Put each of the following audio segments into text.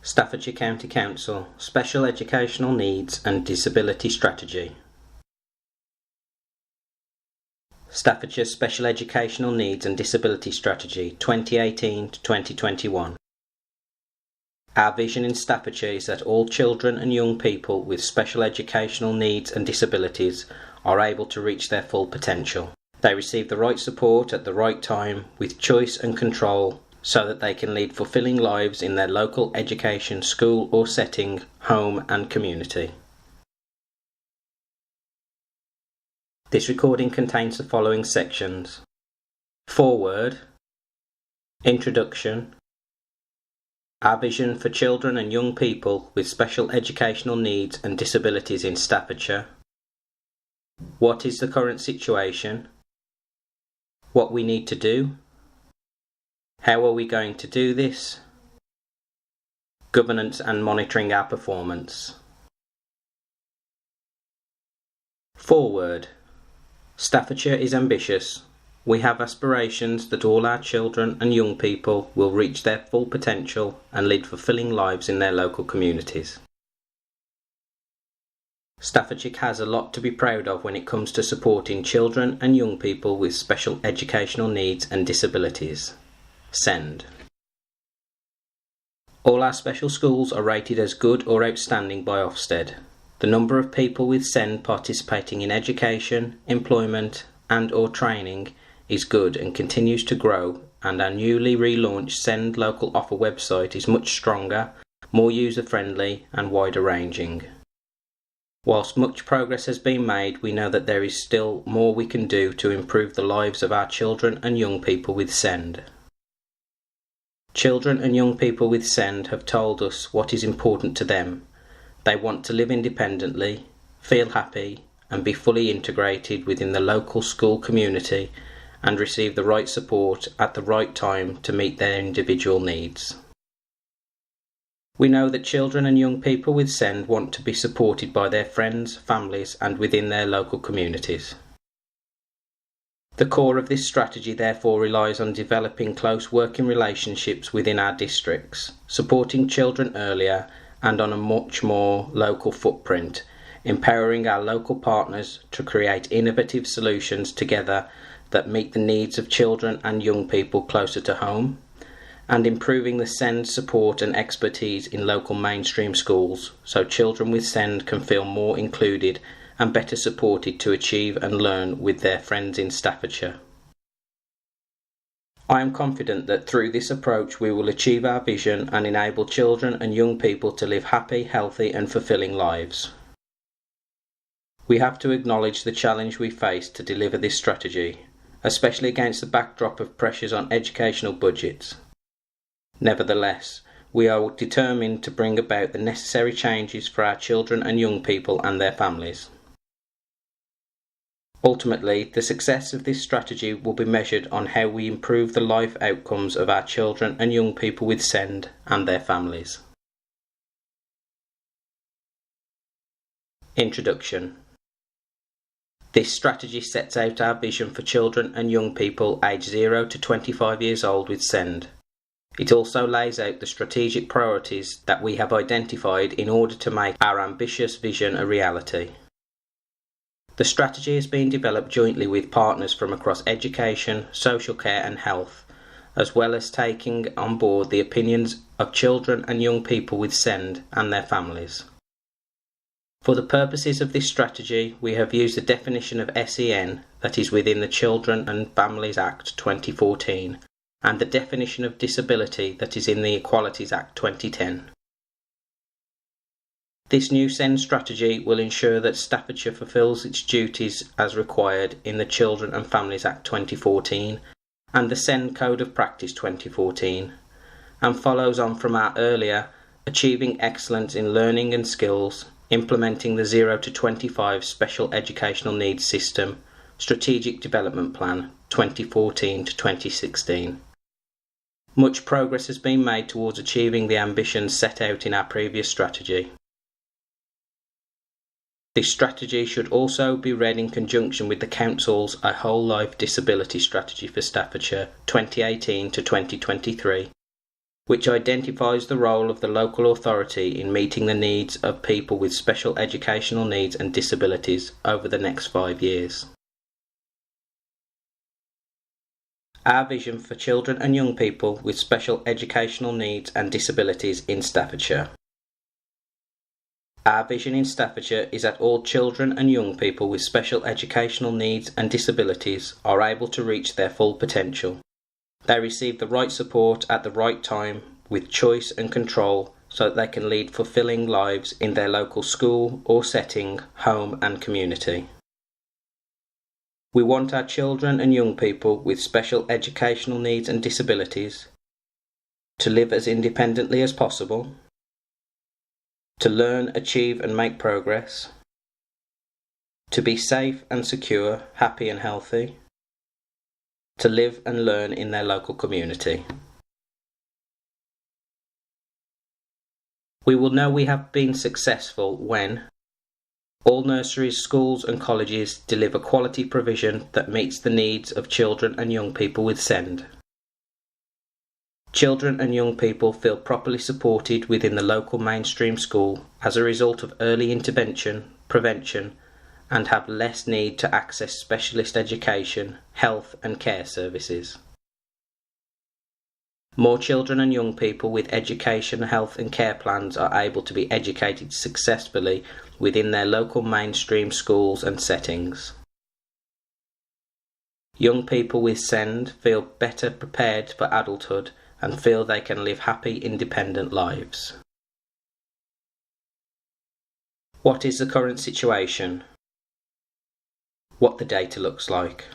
Staffordshire County Council Special Educational Needs and Disability Strategy. Staffordshire Special Educational Needs and Disability Strategy 2018 to 2021. Our vision in Staffordshire is that all children and young people with special educational needs and disabilities are able to reach their full potential. They receive the right support at the right time with choice and control so that they can lead fulfilling lives in their local education, school or setting, home and community. This recording contains the following sections: Foreword, Introduction, Our vision for children and young people with special educational needs and disabilities in Staffordshire, What is the current situation, What we need to do, How are we going to do this, Governance and monitoring our performance. Foreword. Staffordshire is ambitious. We have aspirations that all our children and young people will reach their full potential and lead fulfilling lives in their local communities. Staffordshire has a lot to be proud of when it comes to supporting children and young people with special educational needs and disabilities. SEND. All our special schools are rated as good or outstanding by Ofsted. The number of people with SEND participating in education, employment and/or training is good and continues to grow, and our newly relaunched SEND local offer website is much stronger, more user-friendly and wider-ranging. Whilst much progress has been made, we know that there is still more we can do to improve the lives of our children and young people with SEND. Children and young people with SEND have told us what is important to them. They want to live independently, feel happy, and be fully integrated within the local school community and receive the right support at the right time to meet their individual needs. We know that children and young people with SEND want to be supported by their friends, families, and within their local communities. The core of this strategy therefore relies on developing close working relationships within our districts, supporting children earlier and on a much more local footprint, empowering our local partners to create innovative solutions together that meet the needs of children and young people closer to home, and improving the SEND support and expertise in local mainstream schools so children with SEND can feel more included and better supported to achieve and learn with their friends in Staffordshire. I am confident that through this approach we will achieve our vision and enable children and young people to live happy, healthy and fulfilling lives. We have to acknowledge the challenge we face to deliver this strategy, especially against the backdrop of pressures on educational budgets. Nevertheless, we are determined to bring about the necessary changes for our children and young people and their families. Ultimately, the success of this strategy will be measured on how we improve the life outcomes of our children and young people with SEND and their families. Introduction. This strategy sets out our vision for children and young people aged 0 to 25 years old with SEND. It also lays out the strategic priorities that we have identified in order to make our ambitious vision a reality. The strategy has been developed jointly with partners from across education, social care and health, as well as taking on board the opinions of children and young people with SEND and their families. For the purposes of this strategy, we have used the definition of SEN that is within the Children and Families Act 2014 and the definition of disability that is in the Equalities Act 2010. This new SEND strategy will ensure that Staffordshire fulfils its duties as required in the Children and Families Act 2014 and the SEND Code of Practice 2014, and follows on from our earlier Achieving Excellence in Learning and Skills, implementing the 0 to 25 Special Educational Needs System Strategic Development Plan 2014 to 2016. Much progress has been made towards achieving the ambitions set out in our previous strategy. This strategy should also be read in conjunction with the Council's A Whole Life Disability Strategy for Staffordshire 2018 to 2023, which identifies the role of the local authority in meeting the needs of people with special educational needs and disabilities over the next 5 years. Our vision for children and young people with special educational needs and disabilities in Staffordshire. Our vision in Staffordshire is that all children and young people with special educational needs and disabilities are able to reach their full potential. They receive the right support at the right time with choice and control so that they can lead fulfilling lives in their local school or setting, home and community. We want our children and young people with special educational needs and disabilities to live as independently as possible, to learn, achieve and make progress, to be safe and secure, happy and healthy, to live and learn in their local community. We will know we have been successful when all nurseries, schools and colleges deliver quality provision that meets the needs of children and young people with SEND. Children and young people feel properly supported within the local mainstream school as a result of early intervention, prevention, and have less need to access specialist education, health and care services. More children and young people with education, health and care plans are able to be educated successfully within their local mainstream schools and settings. Young people with SEND feel better prepared for adulthood and feel they can live happy, independent lives. What is the current situation? What the data looks like.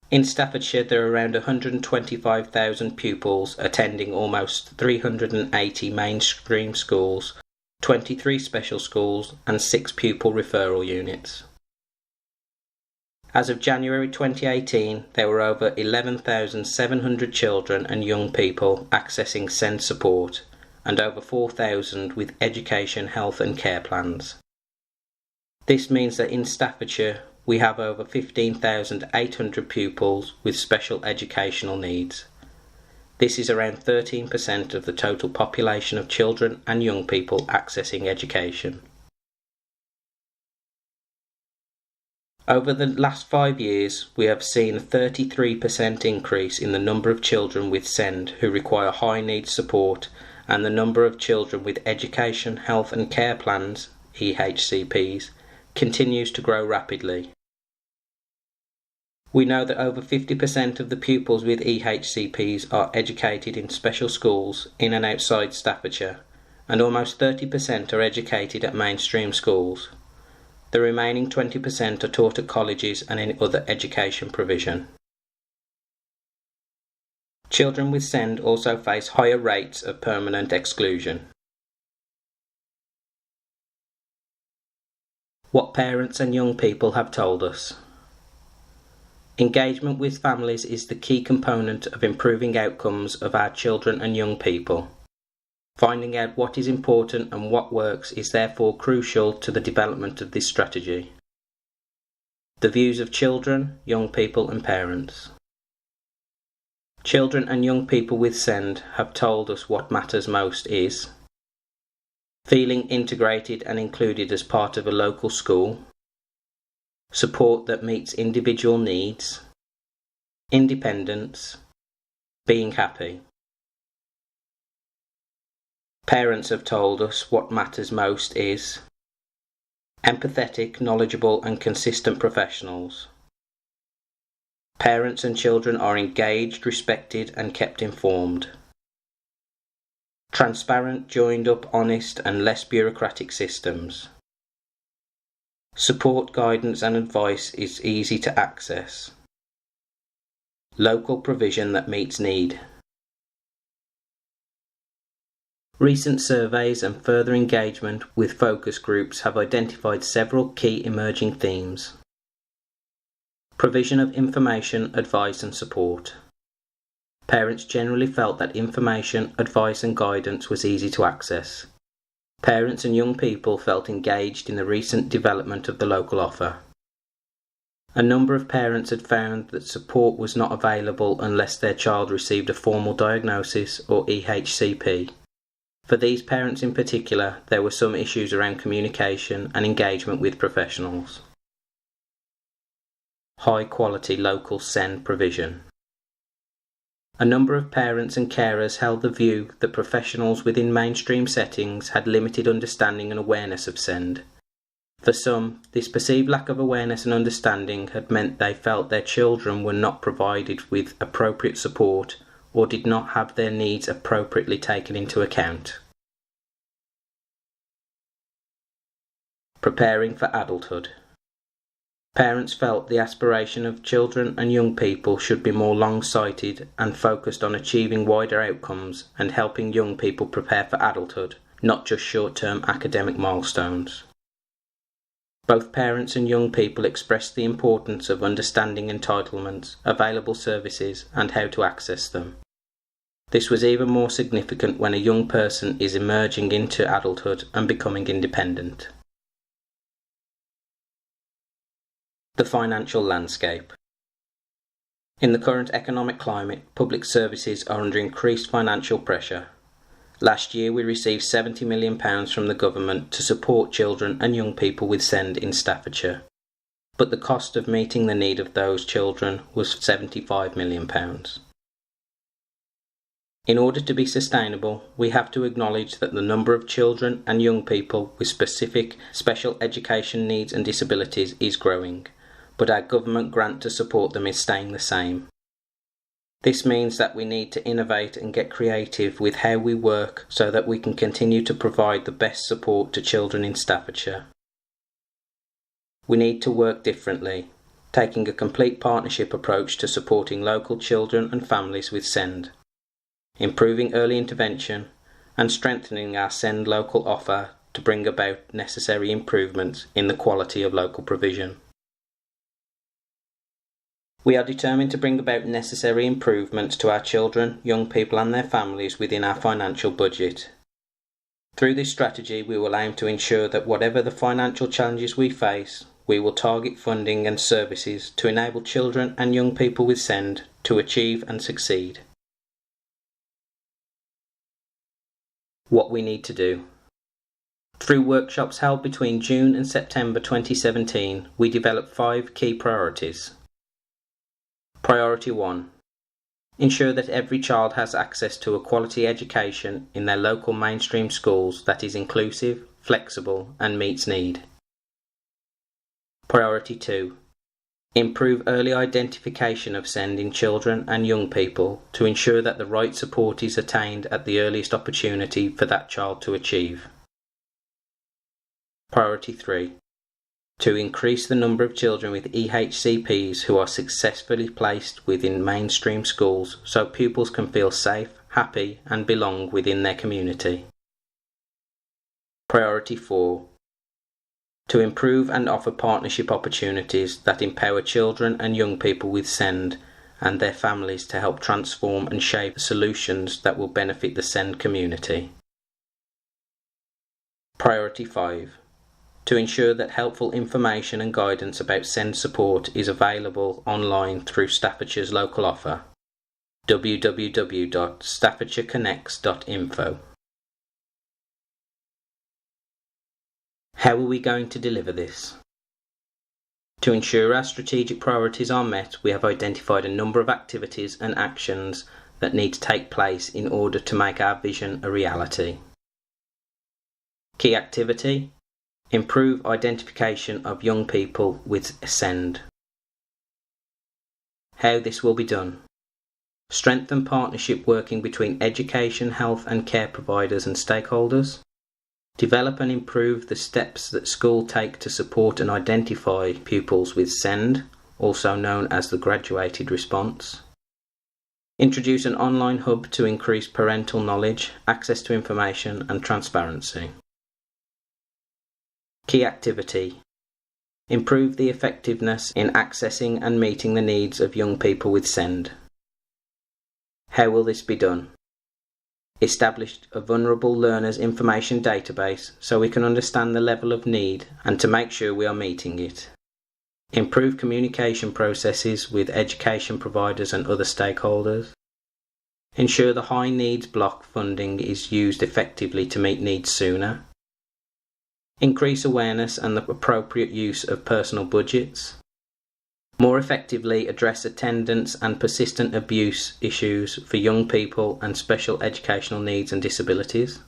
In Staffordshire, there are around 125,000 pupils attending almost 380 mainstream schools, 23 special schools and 6 pupil referral units. As of January 2018, there were over 11,700 children and young people accessing SEND support and over 4,000 with education, health and care plans. This means that in Staffordshire, we have over 15,800 pupils with special educational needs. This is around 13% of the total population of children and young people accessing education. Over the last 5 years, we have seen a 33% increase in the number of children with SEND who require high needs support, and the number of children with education, health and care plans, EHCPs, continues to grow rapidly. We know that over 50% of the pupils with EHCPs are educated in special schools in and outside Staffordshire, and almost 30% are educated at mainstream schools. The remaining 20% are taught at colleges and in other education provision. Children with SEND also face higher rates of permanent exclusion. What parents and young people have told us. Engagement with families is the key component of improving outcomes of our children and young people. Finding out what is important and what works is therefore crucial to the development of this strategy. The views of children, young people and parents. Children and young people with SEND have told us what matters most is feeling integrated and included as part of a local school, support that meets individual needs, independence, being happy. Parents have told us what matters most is empathetic, knowledgeable and consistent professionals. Parents and children are engaged, respected and kept informed. Transparent, joined up, honest and less bureaucratic systems. Support, guidance and advice is easy to access. Local provision that meets need. Recent surveys and further engagement with focus groups have identified several key emerging themes. Provision of information, advice and support. Parents generally felt that information, advice and guidance was easy to access. Parents and young people felt engaged in the recent development of the local offer. A number of parents had found that support was not available unless their child received a formal diagnosis or EHCP. For these parents in particular, there were some issues around communication and engagement with professionals. High quality local SEND provision. A number of parents and carers held the view that professionals within mainstream settings had limited understanding and awareness of SEND. For some, this perceived lack of awareness and understanding had meant they felt their children were not provided with appropriate support or did not have their needs appropriately taken into account. Preparing for adulthood. Parents felt the aspiration of children and young people should be more long-sighted and focused on achieving wider outcomes and helping young people prepare for adulthood, not just short-term academic milestones. Both parents and young people expressed the importance of understanding entitlements, available services, and how to access them. This was even more significant when a young person is emerging into adulthood and becoming independent. The financial landscape. In the current economic climate, public services are under increased financial pressure. Last year we received £70 million from the government to support children and young people with SEND in Staffordshire, but the cost of meeting the need of those children was £75 million. In order to be sustainable, we have to acknowledge that the number of children and young people with specific special education needs and disabilities is growing, but our government grant to support them is staying the same. This means that we need to innovate and get creative with how we work so that we can continue to provide the best support to children in Staffordshire. We need to work differently, taking a complete partnership approach to supporting local children and families with SEND, improving early intervention, and strengthening our SEND local offer to bring about necessary improvements in the quality of local provision. We are determined to bring about necessary improvements to our children, young people and their families within our financial budget. Through this strategy, we will aim to ensure that whatever the financial challenges we face, we will target funding and services to enable children and young people with SEND to achieve and succeed. What we need to do. Through workshops held between June and September 2017, we developed 5 key priorities. Priority 1. Ensure that every child has access to a quality education in their local mainstream schools that is inclusive, flexible and meets need. Priority 2. Improve early identification of SEND in children and young people to ensure that the right support is attained at the earliest opportunity for that child to achieve. Priority 3. To increase the number of children with EHCPs who are successfully placed within mainstream schools so pupils can feel safe, happy and belong within their community. Priority 4. To improve and offer partnership opportunities that empower children and young people with SEND and their families to help transform and shape solutions that will benefit the SEND community. Priority 5. To ensure that helpful information and guidance about SEND support is available online through Staffordshire's local offer, www.staffordshireconnects.info. How are we going to deliver this? To ensure our strategic priorities are met, we have identified a number of activities and actions that need to take place in order to make our vision a reality. Key activity: improve identification of young people with SEND. How this will be done: strengthen partnership working between education, health and care providers and stakeholders. Develop and improve the steps that schools take to support and identify pupils with SEND, also known as the graduated response. Introduce an online hub to increase parental knowledge, access to information and transparency. Key activity: improve the effectiveness in accessing and meeting the needs of young people with SEND. How will this be done? Establish a vulnerable learners information database so we can understand the level of need and to make sure we are meeting it. Improve communication processes with education providers and other stakeholders. Ensure the high needs block funding is used effectively to meet needs sooner. Increase awareness and the appropriate use of personal budgets. More effectively address attendance and persistent abuse issues for young people and special educational needs and disabilities.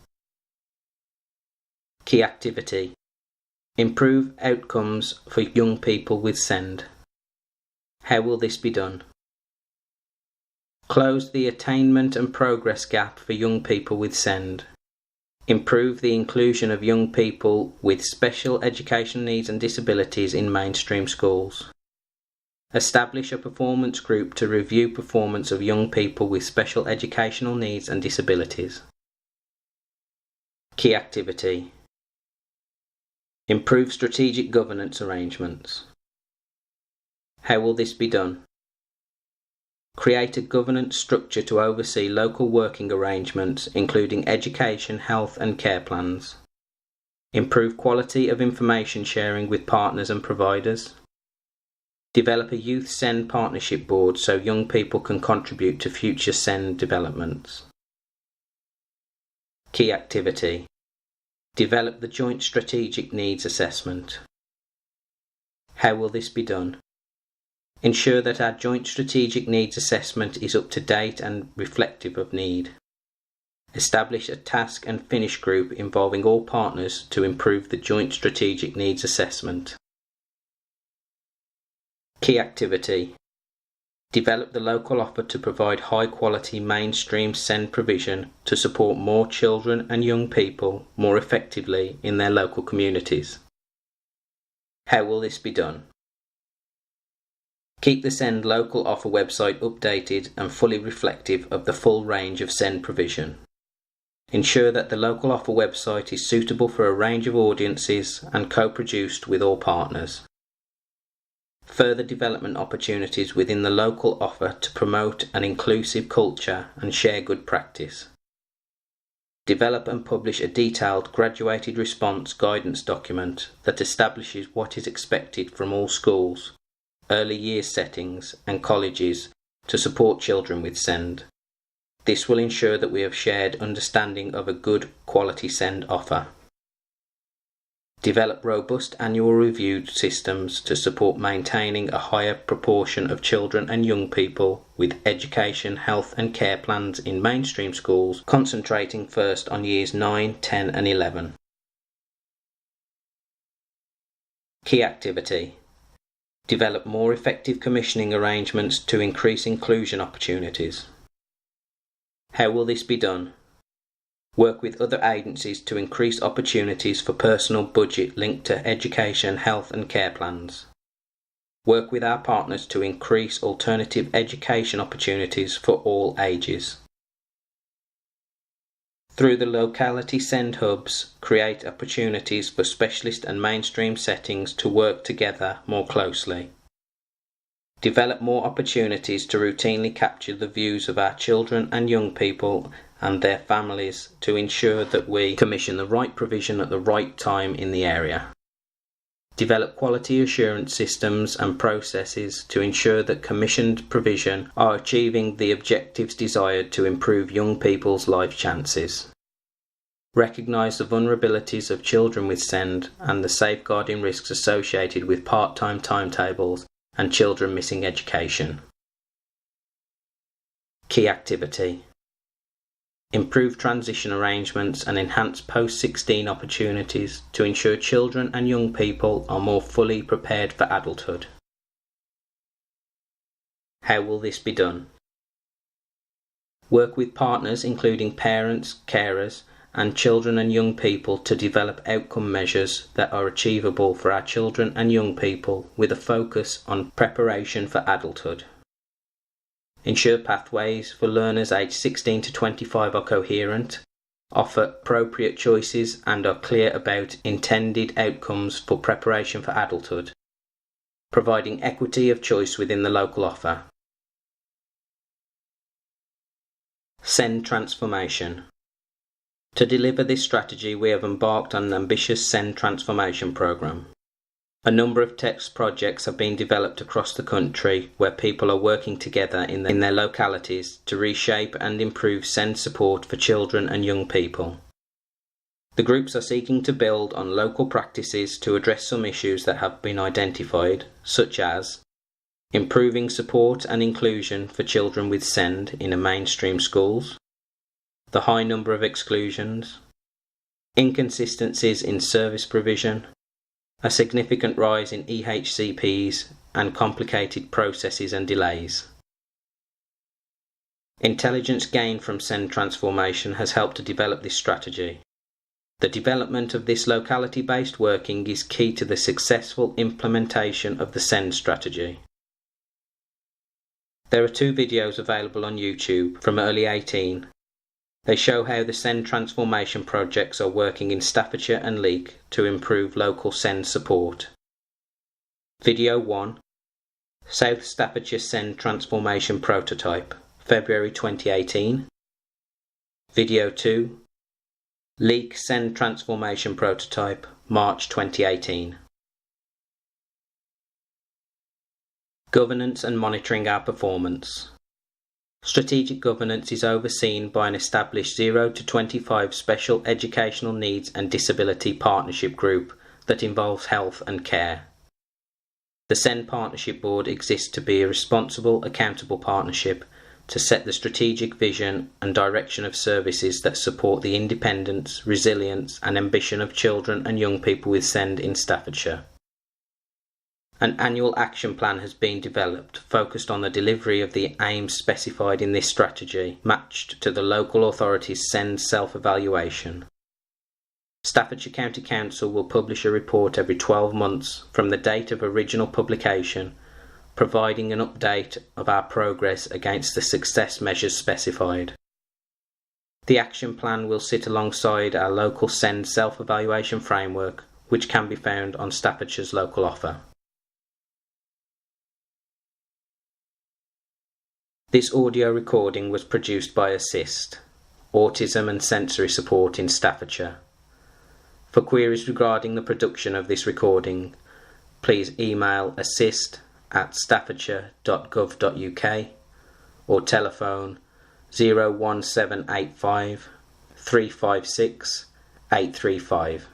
Key activity. Improve outcomes for young people with SEND. How will this be done? Close the attainment and progress gap for young people with SEND. Improve the inclusion of young people with special education needs and disabilities in mainstream schools. Establish a performance group to review performance of young people with special educational needs and disabilities. Key activity. Improve strategic governance arrangements. How will this be done? Create a governance structure to oversee local working arrangements, including education, health and care plans. Improve quality of information sharing with partners and providers. Develop a Youth SEND Partnership Board so young people can contribute to future SEND developments. Key activity. Develop the Joint Strategic Needs Assessment. How will this be done? Ensure that our Joint Strategic Needs Assessment is up to date and reflective of need. Establish a task and finish group involving all partners to improve the Joint Strategic Needs Assessment. Key activity. Develop the local offer to provide high-quality mainstream SEND provision to support more children and young people more effectively in their local communities. How will this be done? Keep the SEND local offer website updated and fully reflective of the full range of SEND provision. Ensure that the local offer website is suitable for a range of audiences and co-produced with all partners. Further development opportunities within the local offer to promote an inclusive culture and share good practice. Develop and publish a detailed graduated response guidance document that establishes what is expected from all schools, early years settings and colleges to support children with SEND. This will ensure that we have shared understanding of a good quality SEND offer. Develop robust annual review systems to support maintaining a higher proportion of children and young people with education, health and care plans in mainstream schools, concentrating first on years 9, 10 and 11. Key activity. Develop more effective commissioning arrangements to increase inclusion opportunities. How will this be done? Work with other agencies to increase opportunities for personal budget linked to education, health and care plans. Work with our partners to increase alternative education opportunities for all ages. Through the locality SEND hubs, create opportunities for specialist and mainstream settings to work together more closely. Develop more opportunities to routinely capture the views of our children and young people and their families to ensure that we commission the right provision at the right time in the area. Develop quality assurance systems and processes to ensure that commissioned provision are achieving the objectives desired to improve young people's life chances. Recognise the vulnerabilities of children with SEND and the safeguarding risks associated with part-time timetables and children missing education. Key activity. Improve transition arrangements and enhance post-16 opportunities to ensure children and young people are more fully prepared for adulthood. How will this be done? Work with partners including parents, carers, and children and young people to develop outcome measures that are achievable for our children and young people with a focus on preparation for adulthood. Ensure pathways for learners aged 16 to 25 are coherent, offer appropriate choices and are clear about intended outcomes for preparation for adulthood, providing equity of choice within the local offer. SEND transformation. To deliver this strategy, we have embarked on an ambitious SEND transformation programme. A number of text projects have been developed across the country where people are working together in their localities to reshape and improve SEND support for children and young people. The groups are seeking to build on local practices to address some issues that have been identified, such as improving support and inclusion for children with SEND in mainstream schools, the high number of exclusions, inconsistencies in service provision, a significant rise in EHCPs and complicated processes and delays. Intelligence gained from SEND transformation has helped to develop this strategy. The development of this locality-based working is key to the successful implementation of the SEND strategy. There are 2 videos available on YouTube from early 2018. They show how the SEND transformation projects are working in Staffordshire and Leek to improve local SEND support. Video 1, South Staffordshire SEND Transformation Prototype, February 2018. Video 2, Leek SEND Transformation Prototype, March 2018. Governance and monitoring our performance. Strategic governance is overseen by an established 0 to 25 special educational needs and disability partnership group that involves health and care. The SEND Partnership Board exists to be a responsible, accountable partnership to set the strategic vision and direction of services that support the independence, resilience and ambition of children and young people with SEND in Staffordshire. An annual action plan has been developed focused on the delivery of the aims specified in this strategy, matched to the local authority's SEND self-evaluation. Staffordshire County Council will publish a report every 12 months from the date of original publication, providing an update of our progress against the success measures specified. The action plan will sit alongside our local SEND self-evaluation framework, which can be found on Staffordshire's local offer. This audio recording was produced by Assist, Autism and Sensory Support in Staffordshire. For queries regarding the production of this recording, please email assist@staffordshire.gov.uk or telephone 01785 356 835.